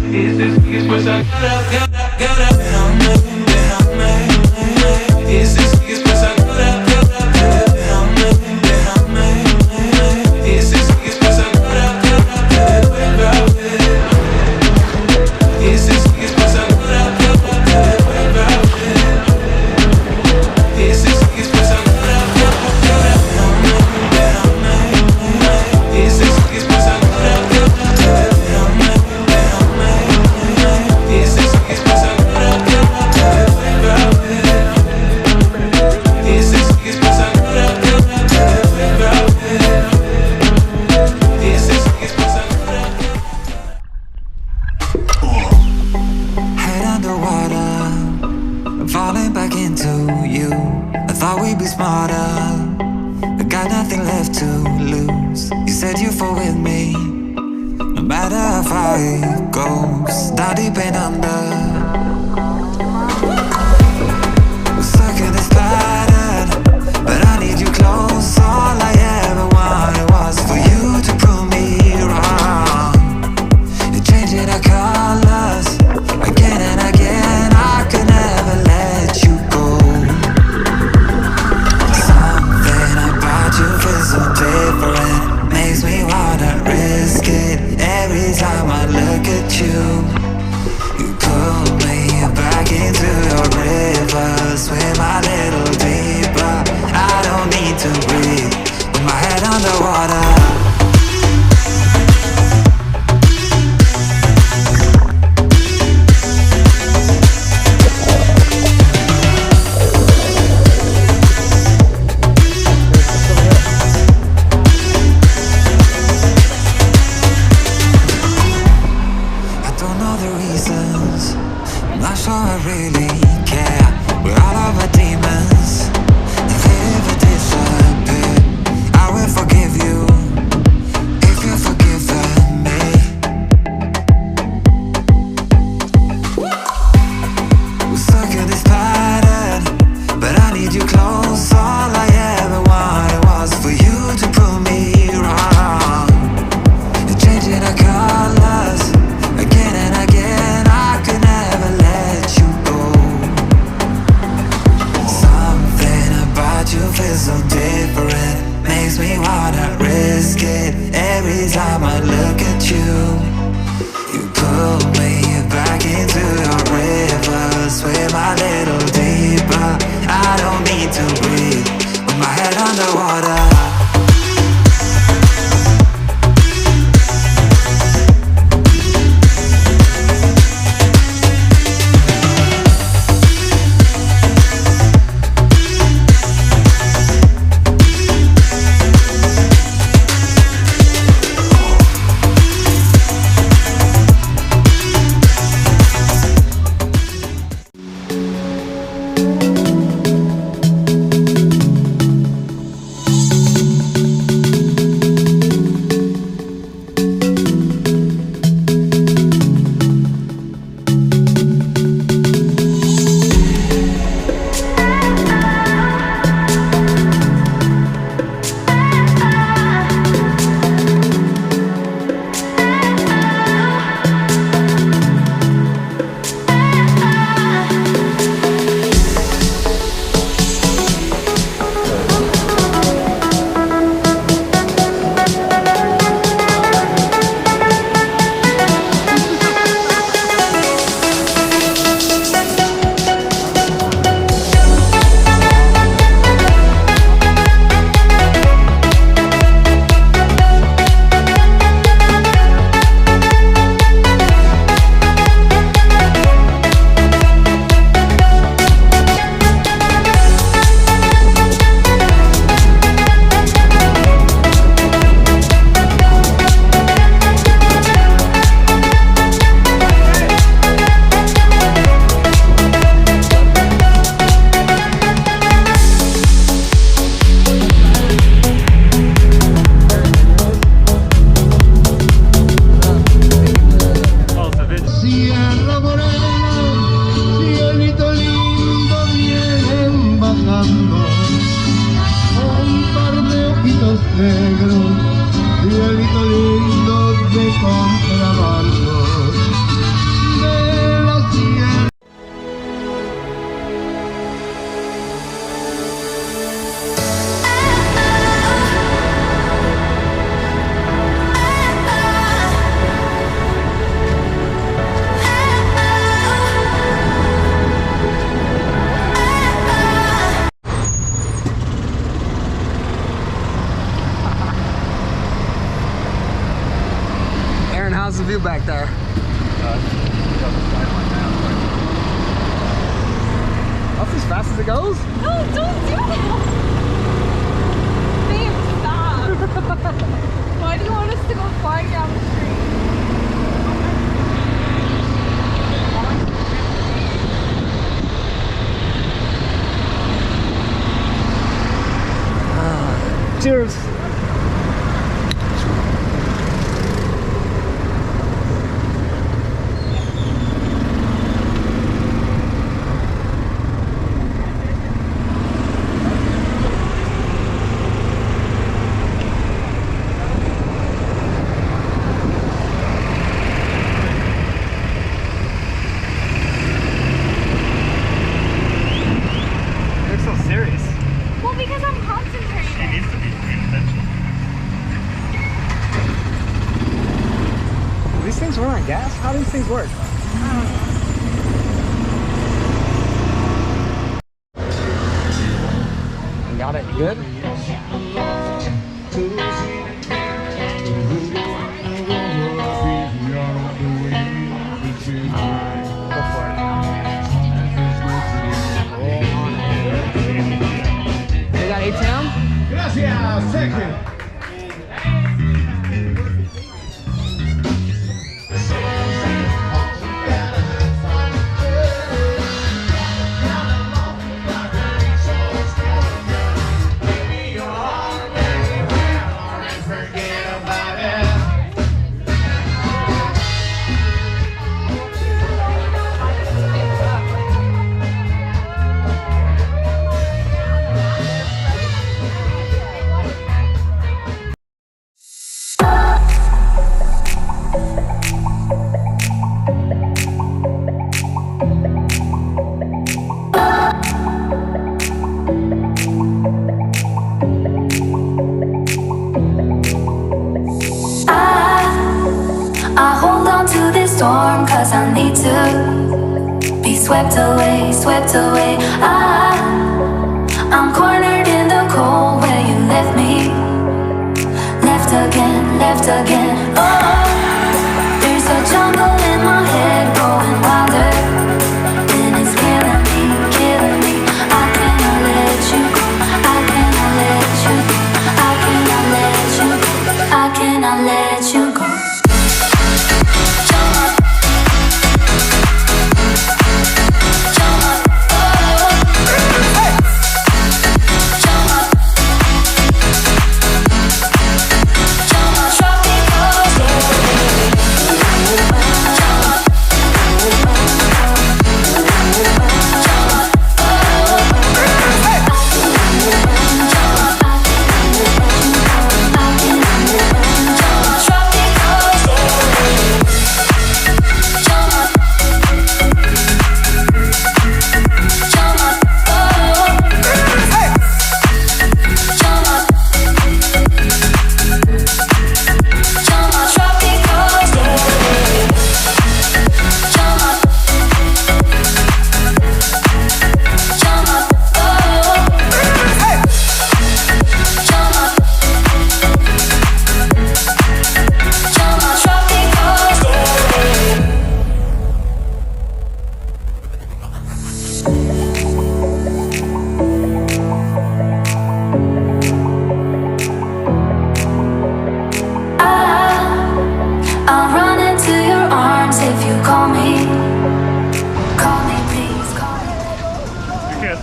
Y si sigues pues agora, déjame. Y si sigues pues agora, déjame. Y si sigues pues agora, vuelve a ver. Y si sigues pues agora, vuelve a ver. Y si sigues pues agora, déjame. Y si sigues pues agora, déjame. Y si sigues pues agora, vuelve a ver. Y si sigues pues agora, vuelve a ver. Y si sigues pues agora. Head underwater, I'm falling back into you. I thought we'd be smarter, I got nothing left to lose. You said you fall with me, no matter how far it goes. Down deep and under, we're stuck in this pattern, but I need you close. All I ever wanted was for you to prove me wrong. You're changing our colors again and again. I could never let you go. Something about you feels so different, makes me wanna risk it. Every time I look at you, you pull me back into your river. Swim a little deeper, I don't need to breathe with my head underwater. I don't know the reasons, I'm not sure I really care. We're all of our demons, if they ever disappear, I will forgive you if you're forgiven me. We're stuck in this pattern, but I need you close. All I ever wanted was for you to prove me wrong. You're changing our colors again and again. I could never let you go. Something about you feels so different, makes me wanna risk it. Every time I look at you, you pull me back into your river. Swim a little deeper, I don't need to breathe with my head underwater. do back there? That's as fast as it goes? No, don't do that! Babe, stop! Why do you want us to go flying down the street? Cheers! These things run on gas? How do these things work? Got it good? Go for it. They got 8 down? Gracias, thank you. Storm, cause I need to be swept away, swept away. I'm cornered in the cold where you left me. Left again, left again. Oh, there's a jungle in my head growing wilder, and it's killing me, killing me. I cannot let you go, I cannot let you go, I cannot let you go, I cannot let you go.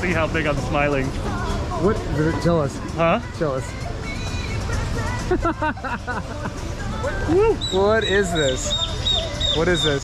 See how big I'm smiling. What? Tell us. Huh? Tell us. What is this? What is this?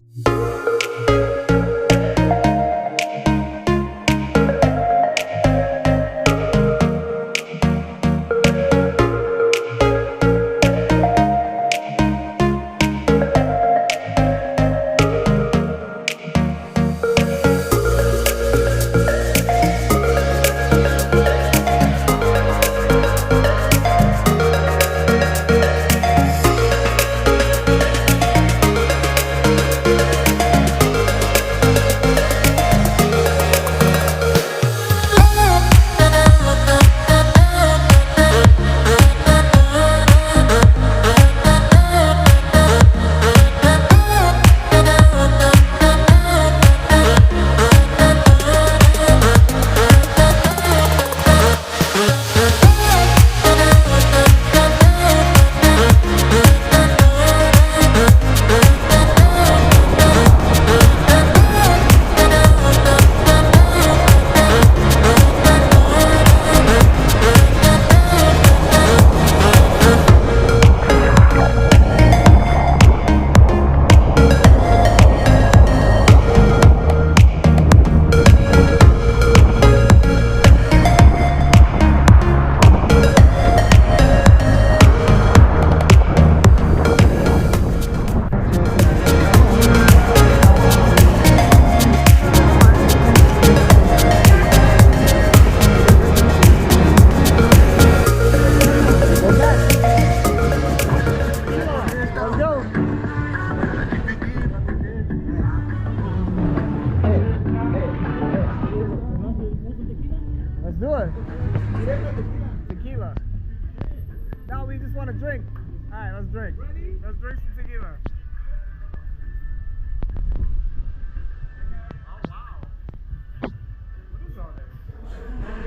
Alright, let's drink. Let's drink some tequila.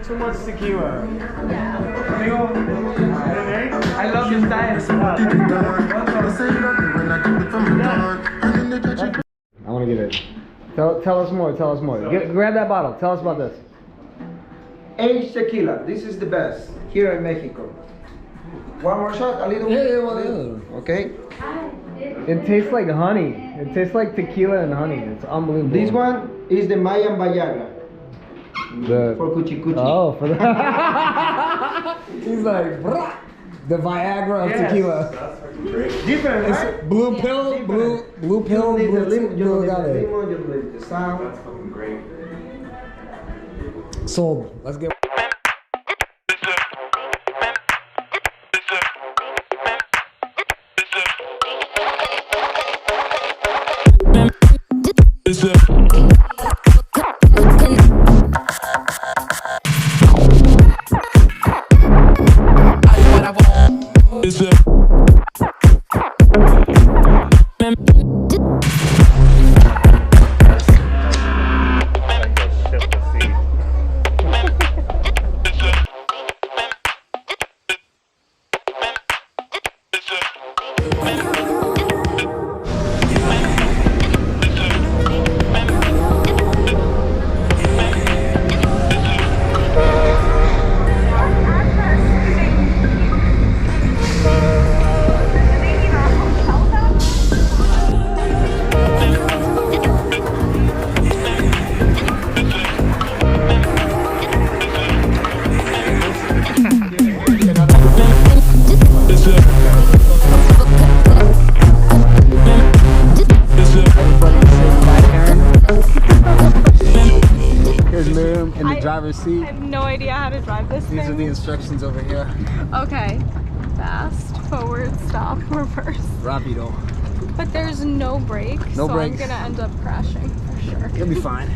Too much tequila. I love your style. I want to get it. Tell us more. Tell us more. Grab that bottle. Tell us about this. Aged tequila. This is the best here in Mexico. One more shot. A little. Yeah. Okay. It tastes like honey. It tastes like tequila and honey. It's unbelievable. This one is the Mayan Viagra. For Cuchi Cuchi. Oh, for the. He's like, brah, the Viagra of tequila. That's fucking great. Different, right? Blue pill, blue pill, You don't need the blue limon, you don't need got the it. limon, you don't need the sound. That's fucking great. Sold. Let's get. Driver's seat. I have no idea how to drive this These thing. are the instructions over here. Okay. Fast, forward, stop, reverse. Rapido. But there's no brake, No so brakes. I'm gonna end up crashing for sure. You'll be fine.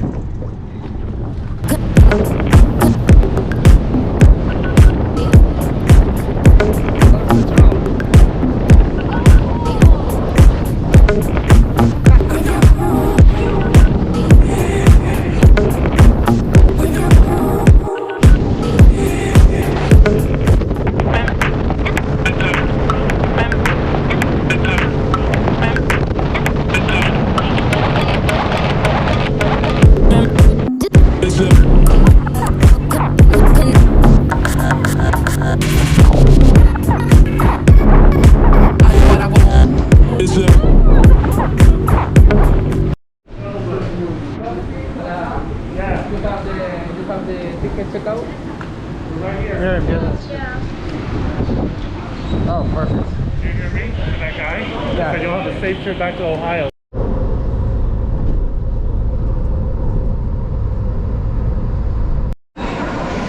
Oh, perfect. You hear me? That guy? Yeah. So you'll have a safe trip back to Ohio.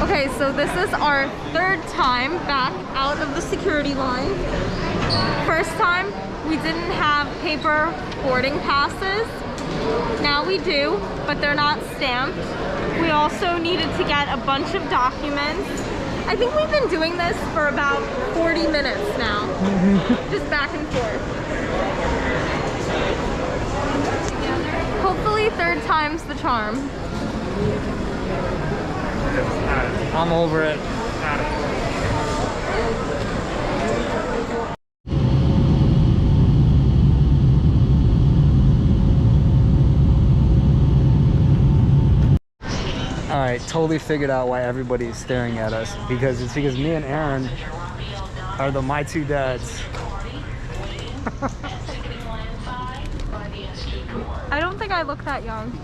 Okay, so this is our third time back out of the security line. First time, we didn't have paper boarding passes. Now we do, but they're not stamped. We also needed to get a bunch of documents. I think we've been doing this for about 40 minutes now. Just back and forth. Hopefully third time's the charm. I'm over it. Alright, totally figured out why everybody's staring at us. Because it's because me and Aaron are the my two dads. I don't think I look that young.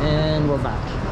And we're back.